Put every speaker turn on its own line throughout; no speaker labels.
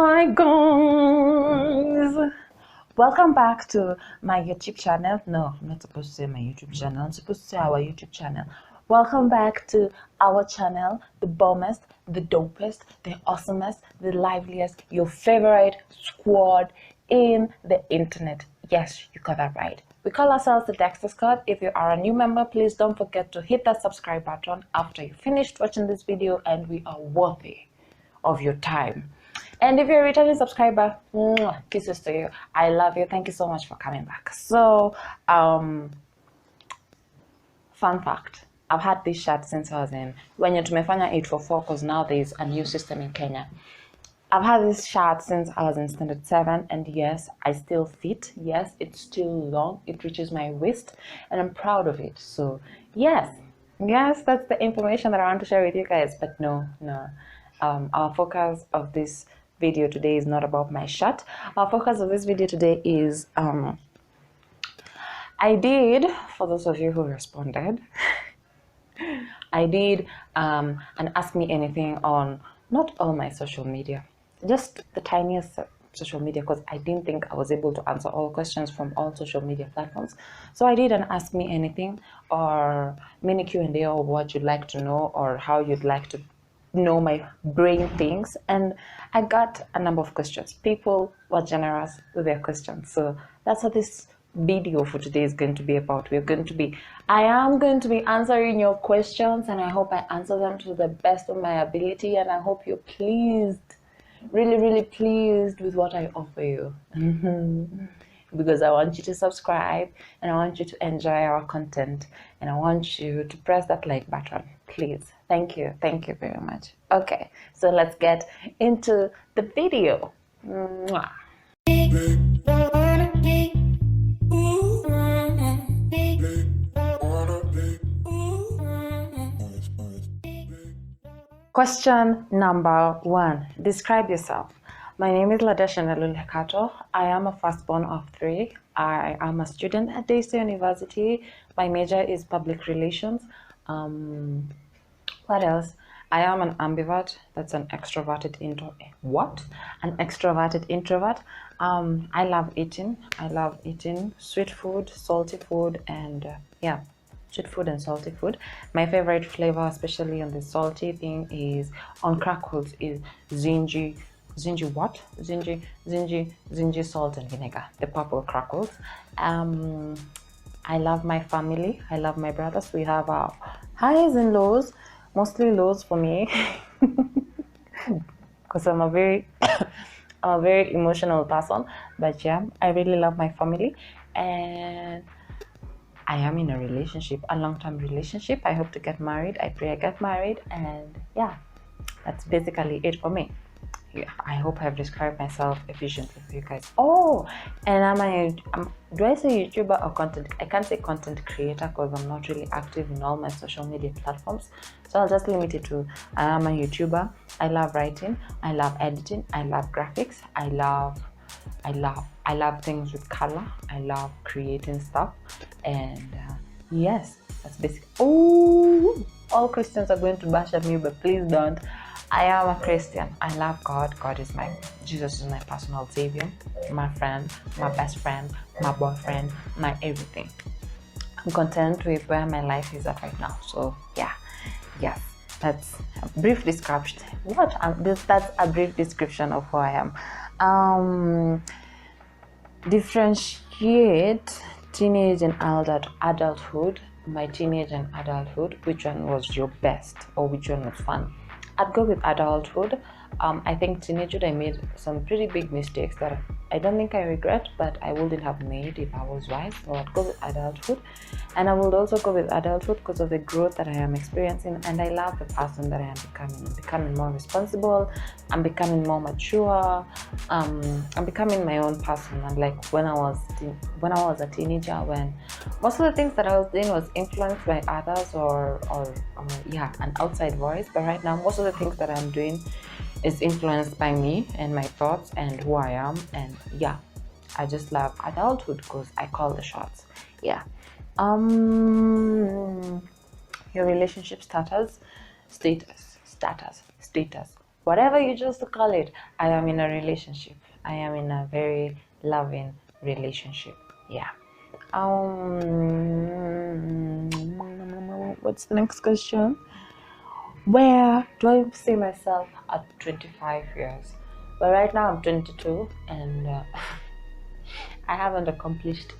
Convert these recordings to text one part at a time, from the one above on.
Hi guys, welcome back to my YouTube channel. No, I'm not supposed to say my YouTube channel, I'm supposed to say our YouTube channel. Welcome back to our channel, the bombest, the dopest, the awesomest, the liveliest, your favorite squad in the internet. Yes, you got that right. We call ourselves the Dexter Squad. If you are a new member, please don't forget to hit that subscribe button after you finished watching this video, and we are worthy of your time. And if you're a returning subscriber, kisses to you. I love you. Thank you so much for coming back. So, fun fact. I've had this shirt since I was in when you're tumefanya 844 because now there's a new system in Kenya. I've had this shirt since I was in standard 7, and yes, I still fit. Yes, it's still long. It reaches my waist, and I'm proud of it. So yes, that's the information that I want to share with you guys. But no. Our focus of this video today is not about my shirt. Our focus of this video today is I did, for those of you who responded, I did an Ask Me Anything on not all my social media, just the tiniest social media, because I didn't think I was able to answer all questions from all social media platforms. So I did an Ask Me Anything or mini Q&A, or what you'd like to know or how you'd like to know my brain things, and I got a number of questions. People were generous with their questions, so that's what this video for today is going to be about. I am going to be answering your questions, and I hope I answer them to the best of my ability, and I hope you're pleased, really pleased with what I offer you. Because I want you to subscribe, and I want you to enjoy our content, and I want you to press that like button, please. Thank you very much. Okay, so let's get into the video. Mwah. Question number 1. Describe yourself. My name is Ladesha Nalulekato. I am a firstborn of 3. I am a student at Daystar University. My major is public relations. What else? I am an ambivert. That's an extroverted An extroverted introvert. I love eating. Sweet food, salty food, and sweet food and salty food. My favorite flavor, especially on the salty thing, is on crackles, is zingy salt and vinegar, the purple crackles. I love my family. I love my brothers. We have our highs and lows, mostly lows for me, because I'm a very emotional person. But yeah, I really love my family, and I am in a relationship, a long-term relationship. I hope to get married. I pray I get married, and yeah, that's basically it for me. Yeah, I hope I've described myself efficiently for you guys. Oh, and do I say YouTuber or content? I can't say content creator because I'm not really active in all my social media platforms. So I'll just limit it to I am a YouTuber. I love writing. I love editing. I love graphics. I love things with color. I love creating stuff. And yes, that's basic. Oh, all Christians are going to bash at me, but please don't. I am a Christian. I love God. Jesus is my personal savior, my friend, my best friend, my boyfriend, my everything. I'm content with where my life is at right now. So yeah, yes, that's a brief description. That's a brief description of who I am. Differentiate teenage and adulthood. My teenage and adulthood. Which one was your best, or which one was fun? I'd go with adulthood. I think teenagehood, I made some pretty big mistakes that I don't think I regret, but I wouldn't have made if I was wise. So I'd go with adulthood. And I would also go with adulthood because of the growth that I am experiencing, and I love the person that I am becoming. I'm becoming more responsible. I'm becoming more mature. I'm becoming my own person. And like when I was a teenager, when most of the things that I was doing was influenced by others or an outside voice. But right now, most of the things that I'm doing is influenced by me and my thoughts and who I am. And yeah, I just love adulthood because I call the shots. Yeah. Your relationship status. whatever you choose to call it. I am in a relationship. I am in a very loving relationship. Yeah. What's the next question? Where do I see myself at 25 years? Well, right now I'm 22, and I haven't accomplished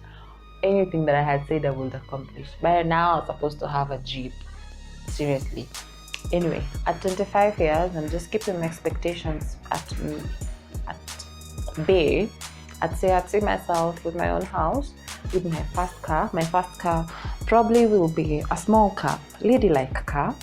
anything that I had said I would accomplish. By now, I'm supposed to have a Jeep. Seriously. Anyway, at 25 years, I'm just keeping my expectations at bay. I'd see myself with my own house, with my first car. My first car probably will be a small car, ladylike car.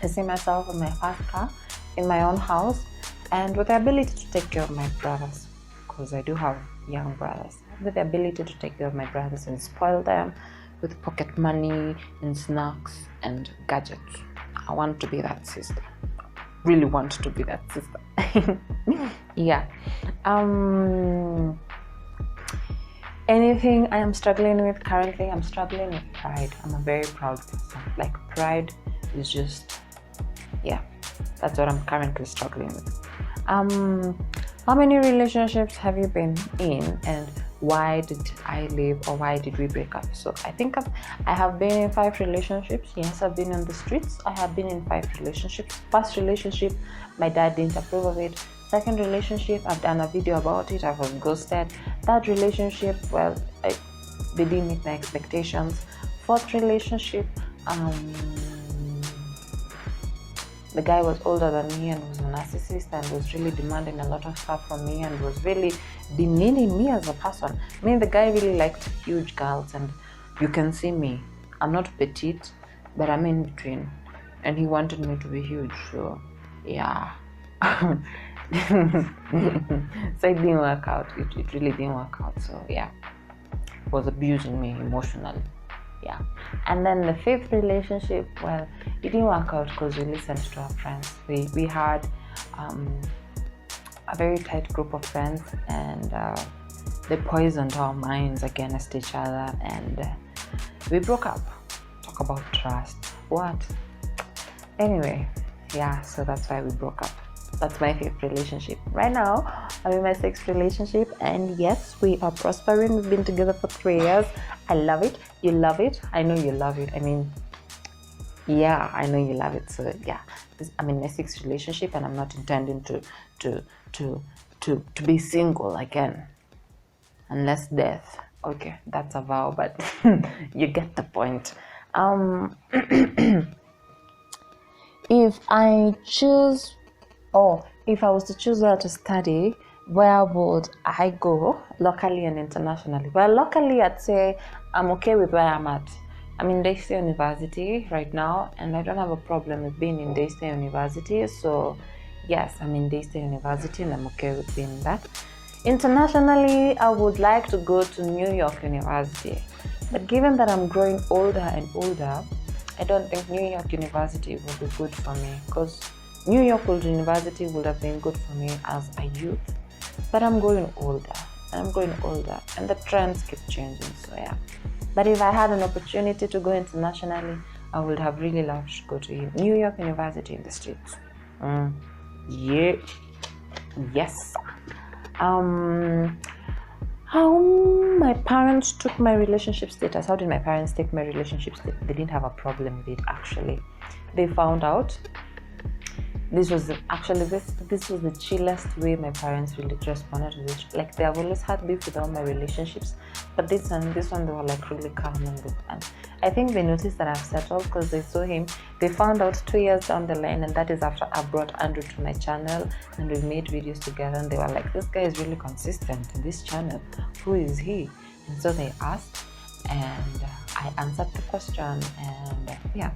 I see myself with my first car, in my own house, and with the ability to take care of my brothers, because I do have young brothers. With the ability to take care of my brothers and spoil them with pocket money and snacks and gadgets. I want to be that sister. Really want to be that sister. Yeah. Anything I am struggling with currently, I'm struggling with pride. I'm a very proud person. Like, pride is just, yeah, that's what I'm currently struggling with. How many relationships have you been in, and why did I leave, or why did we break up? So I think I have been in 5 relationships. Yes, I've been on the streets. I have been in 5 relationships. First relationship, my dad didn't approve of it. Second relationship, I've done a video about it. I was ghosted. Third relationship, well, they didn't meet my expectations. Fourth relationship, the guy was older than me and was a narcissist and was really demanding a lot of stuff from me and was really demeaning me as a person. I mean, the guy really liked huge girls, and you can see me. I'm not petite, but I'm in between. And he wanted me to be huge, so yeah. So it didn't work out. It really didn't work out. So yeah, he was abusing me emotionally. Yeah. And then the 5th relationship, well, it didn't work out because we listened to our friends. We had a very tight group of friends, and they poisoned our minds against each other, and we broke up. Talk about trust. What? Anyway, yeah, so that's why we broke up. That's my 5th relationship. Right now, I'm in my 6th relationship, and yes, we are prospering. We've been together for 3 years. I love it. You love it. I know you love it. I mean, yeah, I know you love it. So yeah, I'm in my 6th relationship, and I'm not intending to be single again, unless death. Okay, that's a vow, but you get the point. If I was to choose where to study, where would I go, locally and internationally? Well, locally, I'd say I'm okay with where I'm at. I'm in Daystar University right now, and I don't have a problem with being in Daystar University. So yes, I'm in Daystar University, and I'm okay with being that. Internationally, I would like to go to New York University, but given that I'm growing older and older, I don't think New York University will be good for me, because New York University would have been good for me as a youth, but I'm growing older, and the trends keep changing, so yeah. But if I had an opportunity to go internationally, I would have really loved to go to New York University in the States. Yeah. Yes. How my parents took my relationship status. How did my parents take my relationship status? They didn't have a problem with it, actually. They found out. This was the chillest way my parents really responded to this. Like, they have always had beef with all my relationships, but this one they were like really calm and good. And I think they noticed that I've settled because they saw him. They found out 2 years down the line, and that is after I brought Andrew to my channel and we made videos together, and they were like, this guy is really consistent in this channel. Who is he? And so they asked, and I answered the question, and yeah,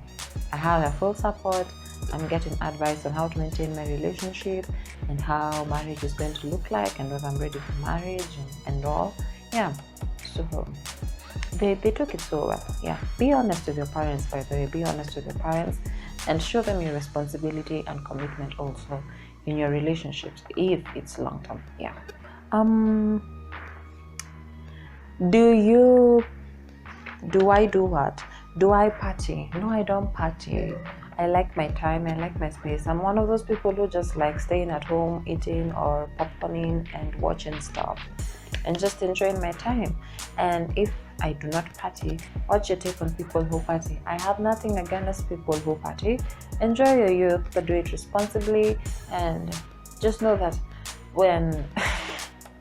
I have their full support. I'm getting advice on how to maintain my relationship and how marriage is going to look like, and whether I'm ready for marriage and all. Yeah, so they took it so well. Yeah, be honest with your parents, by the way. Be honest with your parents and show them your responsibility and commitment also in your relationships, if it's long term. Yeah. Do I do what? Do I party? No, I don't party. I like my time, I like my space. I'm one of those people who just like staying at home, eating or popcorning and watching stuff and just enjoying my time. And if I do not party, what's your take on people who party? I have nothing against people who party. Enjoy your youth, but do it responsibly. And just know that when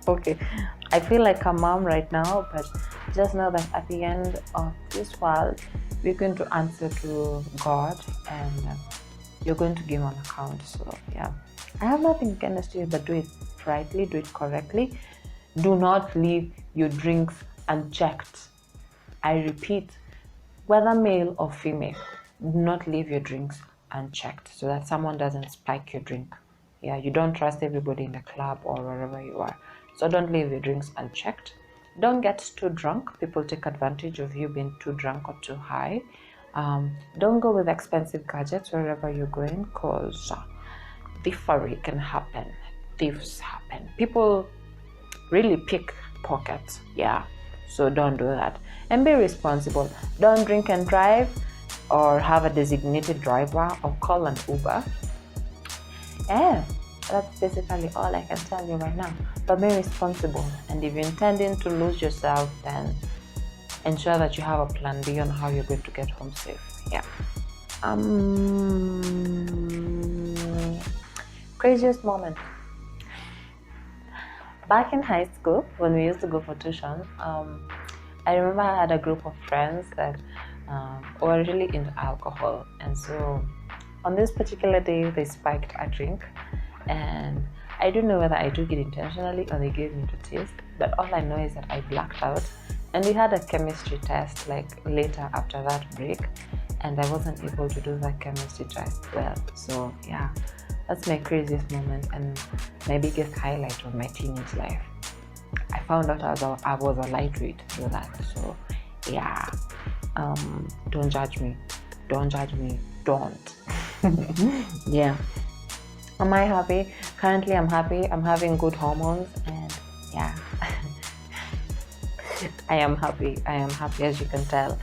okay, I feel like a mom right now, but just know that at the end of this world, we're going to answer to God, and you're going to give an account. So yeah, I have nothing against you, but do it rightly, do it correctly. Do not leave your drinks unchecked. I repeat, whether male or female, do not leave your drinks unchecked so that someone doesn't spike your drink. Yeah, you don't trust everybody in the club or wherever you are. So don't leave your drinks unchecked. Don't get too drunk. People take advantage of you being too drunk or too high. Don't go with expensive gadgets wherever you're going, because thievery can happen. Thieves happen. People really pick pockets. Yeah, so don't do that. And be responsible. Don't drink and drive, or have a designated driver, or call an Uber. Yeah, that's basically all I can tell you right now. But be responsible, and if you're intending to lose yourself, then ensure that you have a plan B on how you're going to get home safe. Yeah. Craziest moment. Back in high school, when we used to go for tuition, I remember I had a group of friends that were really into alcohol, and so on this particular day they spiked a drink, and I don't know whether I took it intentionally or they gave me to taste, but all I know is that I blacked out, and we had a chemistry test like later after that break, and I wasn't able to do that chemistry test well. So yeah, that's my craziest moment and my biggest highlight of my teenage life. I found out I was a lightweight through that. So yeah, don't judge me. Don't judge me. Don't. Yeah. Am I happy? Currently, I'm happy. I'm having good hormones, and yeah, I am happy. I am happy, as you can tell.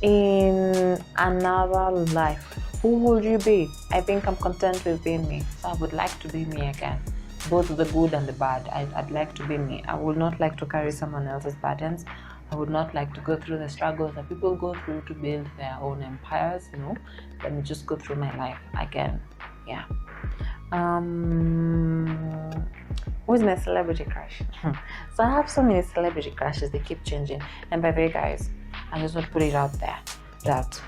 In another life, who would you be? I think I'm content with being me. So I would like to be me again, both the good and the bad. I'd like to be me. I would not like to carry someone else's burdens. I would not like to go through the struggles that people go through to build their own empires. Let me just go through my life again. Yeah. Who's my celebrity crush? So I have so many celebrity crushes. They keep changing. And by the way, guys, I just want to put it out there that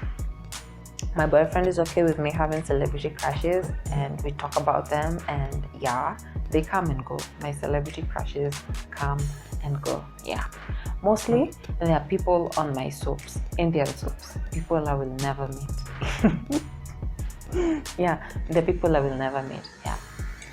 my boyfriend is okay with me having celebrity crushes, and we talk about them, and yeah, they come and go. My celebrity crushes come and go. Yeah, mostly there are people on my soaps, Indian soaps, people I will never meet. Yeah, the people I will never meet. Yeah,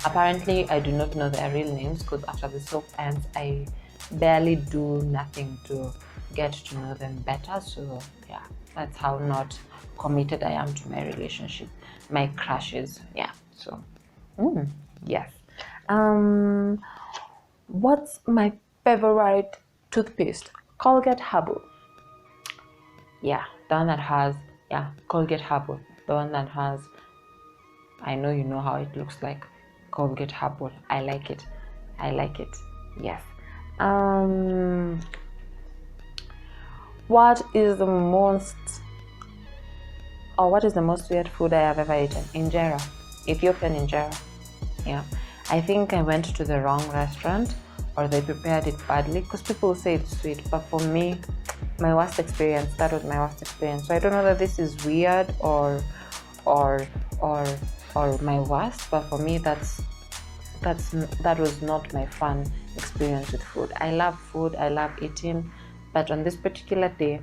apparently I do not know their real names, because after the soap ends I barely do nothing to get to know them better. So yeah, that's how not committed I am to my relationship, my crushes. Yeah. So yes. What's my favorite toothpaste? Colgate Herbal. Yeah, the one that has, Colgate Herbal. The one that has, I know you know how it looks like. Colgate Herbal. I like it. Yes. What is the most weird food I have ever eaten? Injera. Ethiopian injera. Yeah. I think I went to the wrong restaurant, or they prepared it badly, because people say it's sweet, but for me, that was my worst experience. So I don't know that this is weird or my worst, but for me that was not my fun experience with food. I love food, I love eating, but on this particular day,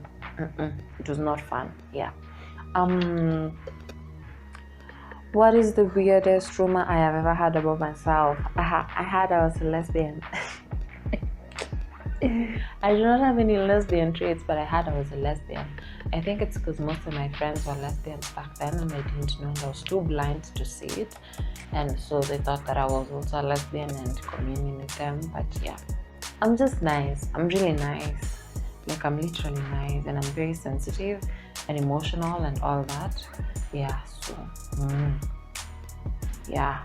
it was not fun. Yeah. What is the weirdest rumor I have ever heard about myself? I heard I was a lesbian. I do not have any lesbian traits, but I heard I was a lesbian. I think it's because most of my friends were lesbians back then, and I didn't know, and I was too blind to see it, and so they thought that I was also a lesbian and communing with them. But yeah, I'm just nice. I'm really nice. Like, I'm literally nice, and I'm very sensitive, and emotional and all that. Yeah, so yeah.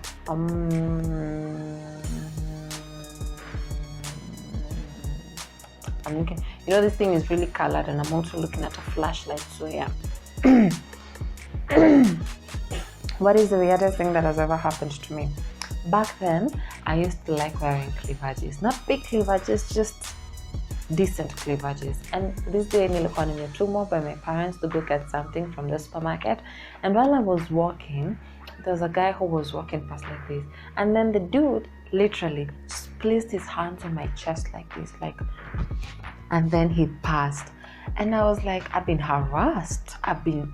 I'm looking, this thing is really colored, and I'm also looking at a flashlight, so yeah. What is the weirdest thing that has ever happened to me? Back then, I used to like wearing cleavages. Not big cleavages, just decent cleavages. And this day, nilikuwa nimetumwa by my parents to go get something from the supermarket. And while I was walking, there was a guy who was walking past like this. And then the dude literally just placed his hands on my chest like this, and then he passed. And I was like, I've been harassed, I've been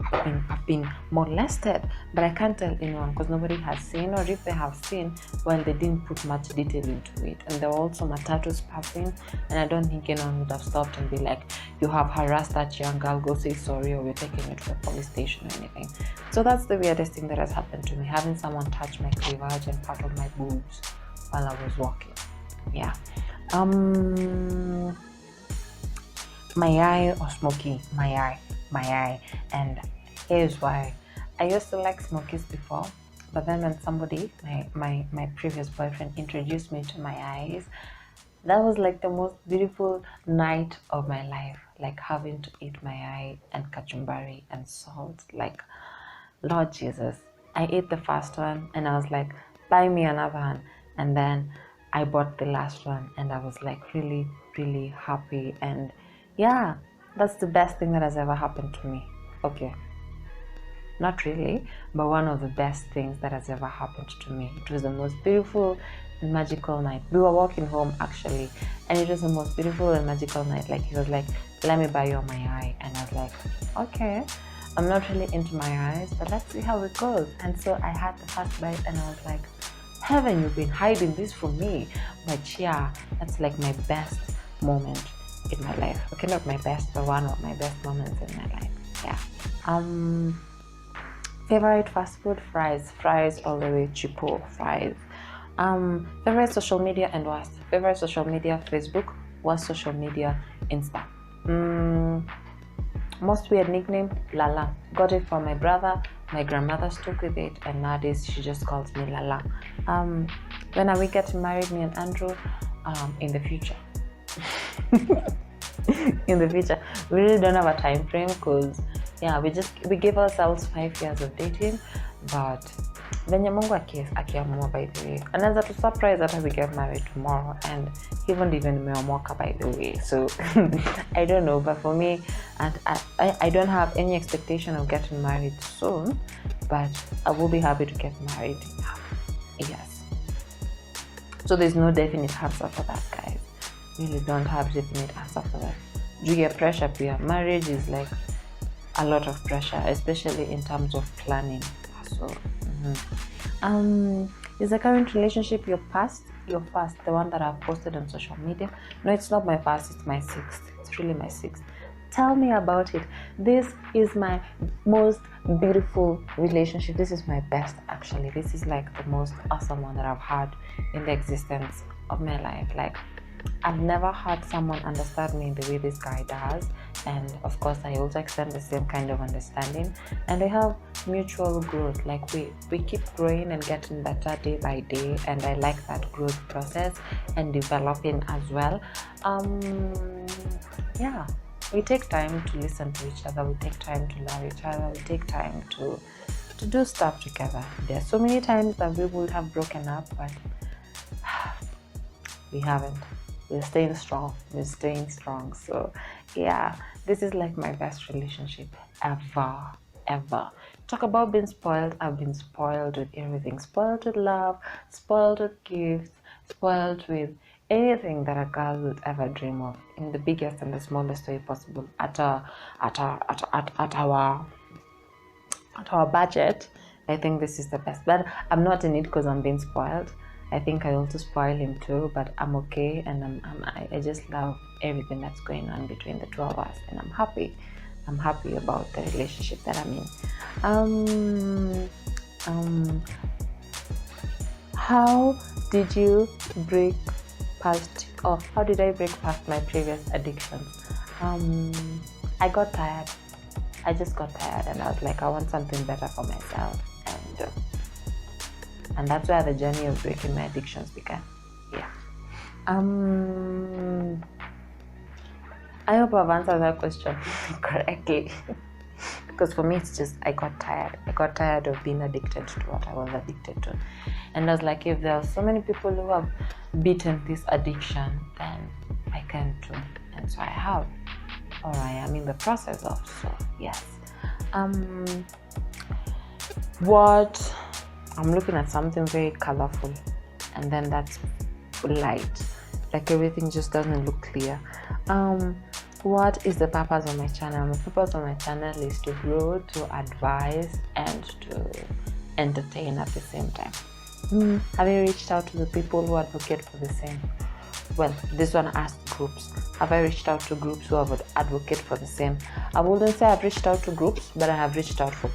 molested, but I can't tell anyone because nobody has seen, or if they have seen, well, they didn't put much detail into it. And there were also matatus passing, and I don't think anyone would have stopped and be like, you have harassed that young girl, go say sorry, or we're taking you to the police station or anything. So that's the weirdest thing that has happened to me, having someone touch my cleavage and part of my boobs while I was walking. Yeah. My eye or smoky, my eye. And here's why. I used to like smokies before, but then when somebody, my previous boyfriend, introduced me to my eyes, that was like the most beautiful night of my life. Like having to eat my eye and kachumbari and salt. Like, Lord Jesus. I ate the first one and I was like, buy me another one. And then I bought the last one and I was like really, really happy. And yeah, that's the best thing that has ever happened to me. Okay, not really, but one of the best things that has ever happened to me. It was the most beautiful and magical night. We were walking home actually, and it was the most beautiful and magical night. Like, he was like, let me buy you my eye. And I was like, okay, I'm not really into my eyes, but let's see how it goes. And so I had the first bite and I was like, heaven, you've been hiding this from me. But yeah, that's like my best moment in my life. Okay, not my best, but one of my best moments in my life. Yeah. Favorite fast food? Fries all the way. Chipo fries. Favorite social media and worst. Favorite social media, Facebook. Worst social media, Insta. Most weird nickname, Lala. Got it from my brother. My grandmother stuck with it, and nowadays she just calls me Lala. When are we getting married, me and Andrew? In the future. In the future, we really don't have a time frame because we give ourselves 5 years of dating, but venye Mungu akiamua, by the way, anaweza to surprise that we get married tomorrow, and he won't even meomoka, by the way. So I don't know, but for me, and I don't have any expectation of getting married soon, but I will be happy to get married. Yes. So there's no definite answer for that, guys. Really don't have definite answer for that. You get pressure here. Marriage is like a lot of pressure, especially in terms of planning. So is the current relationship your first, the one that I've posted on social media? No, it's not my first, it's my sixth. It's really my sixth. Tell me about it. This is my most beautiful relationship. This is my best, actually. This is like the most awesome one that I've had in the existence of my life. Like, I've never had someone understand me the way this guy does, and of course I also extend the same kind of understanding, and we have mutual growth. Like, we keep growing and getting better day by day, and I like that growth process and developing as well. Yeah, we take time to listen to each other, we take time to love each other, we take time to do stuff together. There are so many times that we would have broken up, but we haven't. We're staying strong. So yeah, this is like my best relationship ever. Talk about being spoiled. I've been spoiled with everything. Spoiled with love, spoiled with gifts, spoiled with anything that a girl would ever dream of, in the biggest and the smallest way possible, at our budget. I think this is the best, but I'm not in it because I'm being spoiled. I think I also spoil him too, but I'm okay, and I just love everything that's going on between the two of us, and I'm happy. I'm happy about the relationship that I'm in. How did I break past my previous addictions? I got tired. I just got tired, and I was like, I want something better for myself, and that's where the journey of breaking my addictions began. Yeah. I hope I've answered that question correctly. Because for me, it's just I got tired. I got tired of being addicted to what I was addicted to, and I was like, if there are so many people who have beaten this addiction, then I can too. And so I have, or I am in the process of. So yes. What I'm looking at something very colorful, and then that's light. Like everything just doesn't look clear. What is the purpose of my channel? The purpose of my channel is to grow, to advise, and to entertain at the same time. Have you reached out to the people who advocate for the same? Well, this one asked groups. Have I reached out to groups who advocate for the same? I wouldn't say I've reached out to groups, but I have reached out to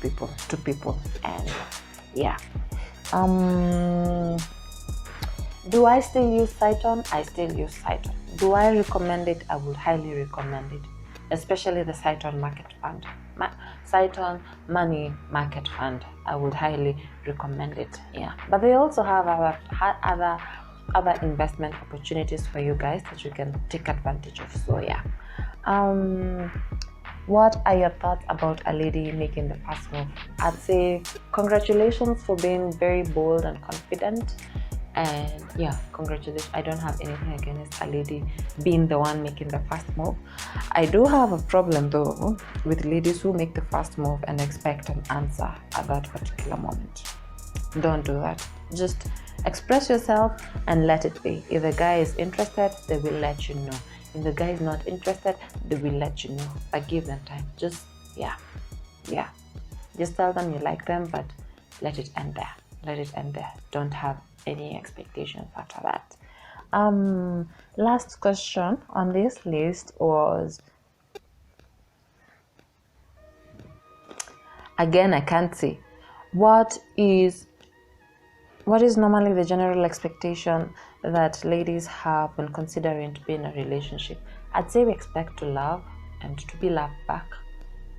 people, and yeah. Do I still use Sciton? I still use Sciton. Do I recommend it? I would highly recommend it, especially the Sciton Market Fund. Sciton Money Market Fund. I would highly recommend it. Yeah, but they also have other investment opportunities for you guys that you can take advantage of. So yeah. What are your thoughts about a lady making the first move? I'd say congratulations for being very bold and confident. And yeah, congratulations. I don't have anything against a lady being the one making the first move. I do have a problem though with ladies who make the first move and expect an answer at that particular moment. Don't do that. Just express yourself and let it be. If the guy is interested, they will let you know. If the guy is not interested, they will let you know. But give them time. Just just tell them you like them, but let it end there. Don't have any expectations after that. Last question on this list was, again, I can't say, what is normally the general expectation that ladies have when considering to be in a relationship? I'd say we expect to love and to be loved back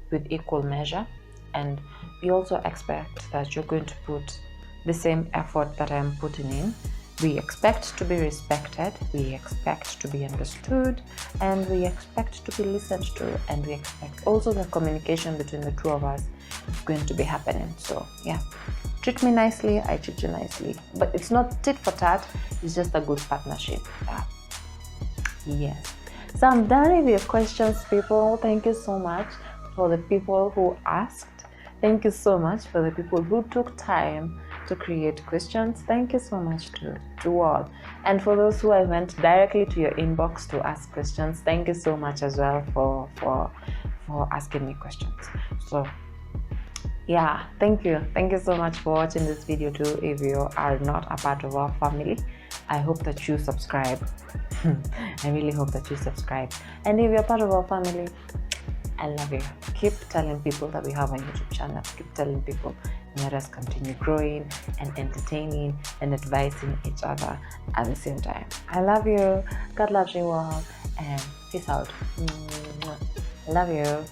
with equal measure, and we also expect that you're going to put the same effort that I'm putting in. We expect to be respected, we expect to be understood, and we expect to be listened to, and we expect also the communication between the two of us is going to be happening. So yeah, treat me nicely, I treat you nicely, but it's not tit for tat, it's just a good partnership. Yes. So I'm done with your questions, people. Thank you so much for the people who asked. Thank you so much for the people who took time to create questions. Thank you so much to all. And for those who I went directly to your inbox to ask questions, thank you so much as well for asking me questions. So yeah, thank you so much for watching this video too. If you are not a part of our family, I hope that you subscribe. I really hope that you subscribe. And if you're part of our family, I love you. Keep telling people that we have a YouTube channel. Keep telling people, let us continue growing and entertaining and advising each other at the same time. I love you. God loves you all. And peace out. Love you.